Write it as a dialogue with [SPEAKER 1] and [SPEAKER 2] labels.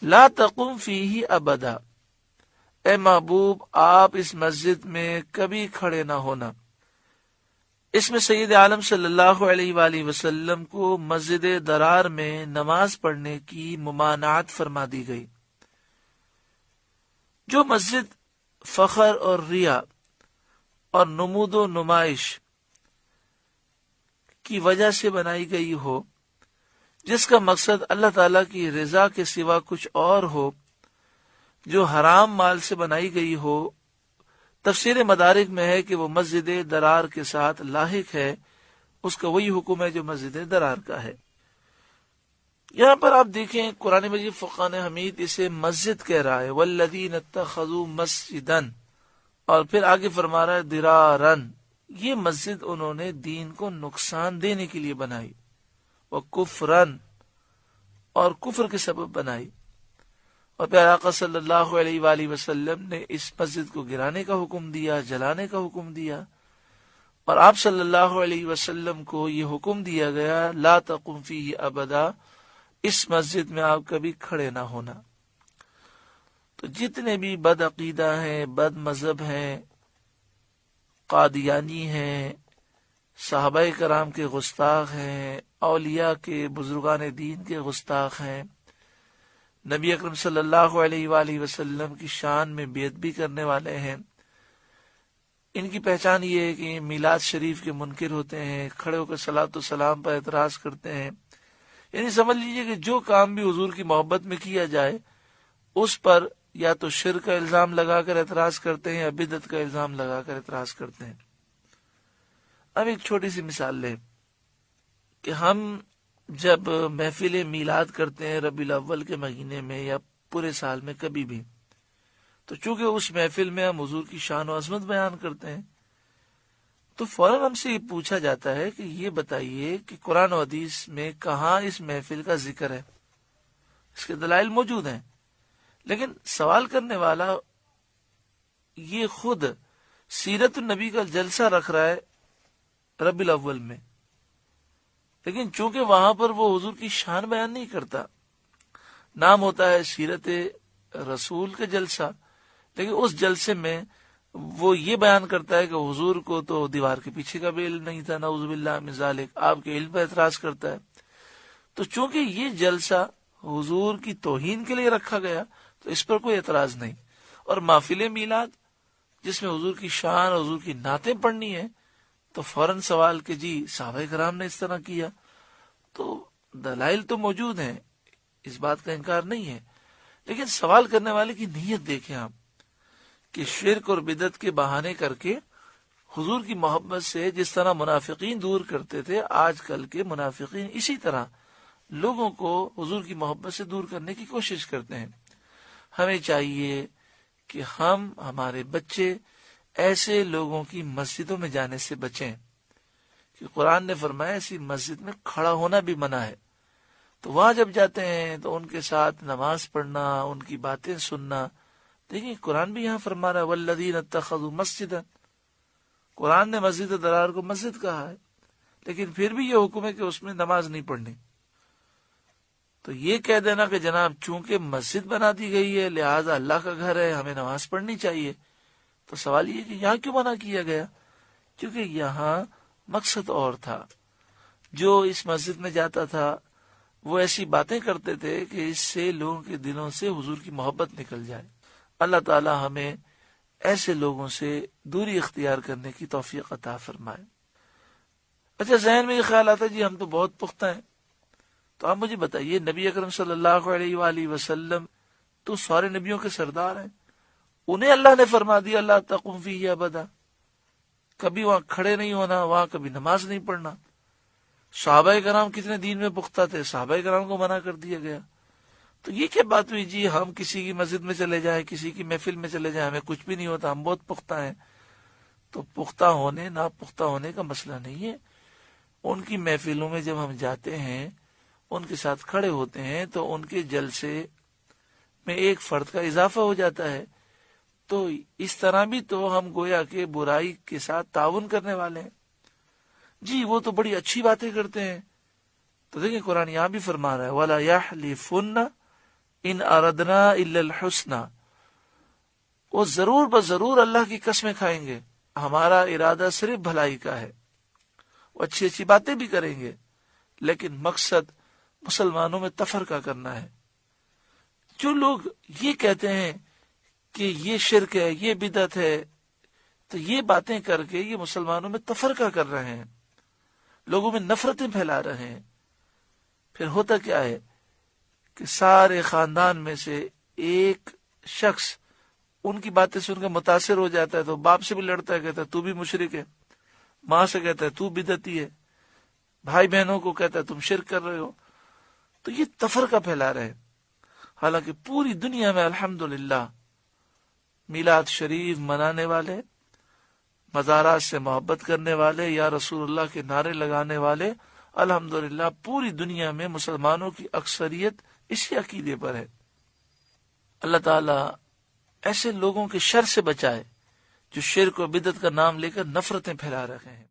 [SPEAKER 1] لا تقم فیہ ابدا، اے محبوب آپ اس مسجد میں کبھی کھڑے نہ ہونا۔ اس میں سید عالم صلی اللہ علیہ وآلہ وسلم کو مسجد درار میں نماز پڑھنے کی ممانعت فرما دی گئی۔ جو مسجد فخر اور ریا اور نمود و نمائش کی وجہ سے بنائی گئی ہو، جس کا مقصد اللہ تعالیٰ کی رضا کے سوا کچھ اور ہو، جو حرام مال سے بنائی گئی ہو، تفسیر مدارک میں ہے کہ وہ مسجد درار کے ساتھ لاحق ہے، اس کا وہی حکم ہے جو مسجد درار کا ہے۔ یہاں پر آپ دیکھیں قرآن مجید فرقان حمید اسے مسجد کہہ رہا ہے، والذین اتخذوا مسجدا، اور پھر آگے فرما رہا ہے درارن، یہ مسجد انہوں نے دین کو نقصان دینے کے لیے بنائی، وکفرن، اور کفر کے سبب بنائی، اور پھر آقا صلی اللہ علیہ وآلہ وسلم نے اس مسجد کو گرانے کا حکم دیا، جلانے کا حکم دیا، اور آپ صلی اللہ علیہ وسلم کو یہ حکم دیا گیا لا تقم فیہ ابدا، اس مسجد میں آپ کبھی کھڑے نہ ہونا۔ تو جتنے بھی بد عقیدہ ہیں، بد مذہب ہیں، قادیانی ہیں، صحابہ کرام کے گستاخ ہیں، اولیاء کے بزرگان دین کے گستاخ ہیں، نبی اکرم صلی اللہ علیہ وآلہ وسلم کی شان میں بے ادبی کرنے والے ہیں، ان کی پہچان یہ ہے کہ میلاد شریف کے منکر ہوتے ہیں، کھڑے ہو کر صلاۃ و سلام پر اعتراض کرتے ہیں۔ یعنی سمجھ لیجئے کہ جو کام بھی حضور کی محبت میں کیا جائے اس پر یا تو شرک کا الزام لگا کر اعتراض کرتے ہیں یا بدعت کا الزام لگا کر اعتراض کرتے ہیں۔ اب ایک چھوٹی سی مثال لیں کہ ہم جب محفل میلاد کرتے ہیں ربیع الاول کے مہینے میں یا پورے سال میں کبھی بھی، تو چونکہ اس محفل میں ہم حضور کی شان و عظمت بیان کرتے ہیں، تو فوراً ہم سے یہ پوچھا جاتا ہے کہ یہ بتائیے کہ قرآن و حدیث میں کہاں اس محفل کا ذکر ہے؟ اس کے دلائل موجود ہیں، لیکن سوال کرنے والا یہ خود سیرت النبی کا جلسہ رکھ رہا ہے ربیع الاول میں، لیکن چونکہ وہاں پر وہ حضور کی شان بیان نہیں کرتا، نام ہوتا ہے سیرت رسول کا جلسہ، لیکن اس جلسے میں وہ یہ بیان کرتا ہے کہ حضور کو تو دیوار کے پیچھے کا بھی علم نہیں تھا، نعوذ باللہ من ذالک، آپ کے علم پر اعتراض کرتا ہے۔ تو چونکہ یہ جلسہ حضور کی توہین کے لیے رکھا گیا تو اس پر کوئی اعتراض نہیں، اور محفل میلاد جس میں حضور کی شان اور حضور کی نعتیں پڑھنی ہے تو فوراً سوال کہ جی صحابہ کرام نے اس طرح کیا، تو دلائل تو موجود ہیں، اس بات کا انکار نہیں ہے، لیکن سوال کرنے والے کی نیت دیکھیں آپ کہ شرک اور بدعت کے بہانے کر کے حضور کی محبت سے جس طرح منافقین دور کرتے تھے، آج کل کے منافقین اسی طرح لوگوں کو حضور کی محبت سے دور کرنے کی کوشش کرتے ہیں۔ ہمیں چاہیے کہ ہم ہمارے بچے ایسے لوگوں کی مسجدوں میں جانے سے بچیں، کہ قرآن نے فرمایا ایسی مسجد میں کھڑا ہونا بھی منع ہے، تو وہاں جب جاتے ہیں تو ان کے ساتھ نماز پڑھنا، ان کی باتیں سننا۔ دیکھیں قرآن بھی یہاں فرما رہا ہے والذین اتخذوا مسجدا، قرآن نے مسجد درار کو مسجد کہا ہے، لیکن پھر بھی یہ حکم ہے کہ اس میں نماز نہیں پڑھنی۔ تو یہ کہہ دینا کہ جناب چونکہ مسجد بنا دی گئی ہے لہذا اللہ کا گھر ہے، ہمیں نماز پڑھنی چاہیے، تو سوال یہ کہ یہاں کیوں منع کیا گیا؟ کیونکہ یہاں مقصد اور تھا۔ جو اس مسجد میں جاتا تھا وہ ایسی باتیں کرتے تھے کہ اس سے لوگوں کے دلوں سے حضور کی محبت نکل جائے۔ اللہ تعالی ہمیں ایسے لوگوں سے دوری اختیار کرنے کی توفیق عطا فرمائے۔ اچھا، ذہن میں یہ خیال آتا ہے جی ہم تو بہت پختہ ہیں، تو آپ مجھے بتائیے نبی اکرم صلی اللہ علیہ وآلہ وسلم تو سارے نبیوں کے سردار ہیں، انہیں اللہ نے فرما دیا اللہ تقم فیہ ابدا، کبھی وہاں کھڑے نہیں ہونا، وہاں کبھی نماز نہیں پڑھنا۔ صحابہ کرام کتنے دین میں پختہ تھے، صحابہ کرام کو منع کر دیا گیا۔ تو یہ کیا بات ہوئی جی ہم کسی کی مسجد میں چلے جائیں، کسی کی محفل میں چلے جائیں، ہمیں کچھ بھی نہیں ہوتا، ہم بہت پختہ ہیں؟ تو پختہ ہونے نا پختہ ہونے کا مسئلہ نہیں ہے۔ ان کی محفلوں میں جب ہم جاتے ہیں، ان کے ساتھ کھڑے ہوتے ہیں تو ان کے جلسے میں ایک فرد کا اضافہ ہو جاتا ہے، تو اس طرح بھی تو ہم گویا کہ برائی کے ساتھ تعاون کرنے والے ہیں۔ جی وہ تو بڑی اچھی باتیں کرتے ہیں، تو دیکھیں قرآن یہاں بھی فرما رہا ہے وَلَا يَحْلِفُنَّ ان اردنا الا الحسنى، وہ ضرور بضرور اللہ کی قسمیں کھائیں گے، ہمارا ارادہ صرف بھلائی کا ہے۔ وہ اچھی اچھی باتیں بھی کریں گے، لیکن مقصد مسلمانوں میں تفرقہ کرنا ہے۔ جو لوگ یہ کہتے ہیں کہ یہ شرک ہے، یہ بدعت ہے، تو یہ باتیں کر کے یہ مسلمانوں میں تفرقہ کر رہے ہیں، لوگوں میں نفرتیں پھیلا رہے ہیں۔ پھر ہوتا کیا ہے کہ سارے خاندان میں سے ایک شخص ان کی باتیں سن کے متاثر ہو جاتا ہے، تو باپ سے بھی لڑتا ہے، کہتا ہے تو بھی مشرک ہے، ماں سے کہتا ہے تو بدعتی ہے، بھائی بہنوں کو کہتا ہے تم شرک کر رہے ہو۔ تو یہ تفرقہ پھیلا رہے ہیں۔ حالانکہ پوری دنیا میں الحمدللہ میلاد شریف منانے والے، مزارات سے محبت کرنے والے، یا رسول اللہ کے نعرے لگانے والے، الحمدللہ پوری دنیا میں مسلمانوں کی اکثریت اسی عقیدے پر ہے۔ اللہ تعالی ایسے لوگوں کے شر سے بچائے جو شرک و بدعت کا نام لے کر نفرتیں پھیلا رہے ہیں۔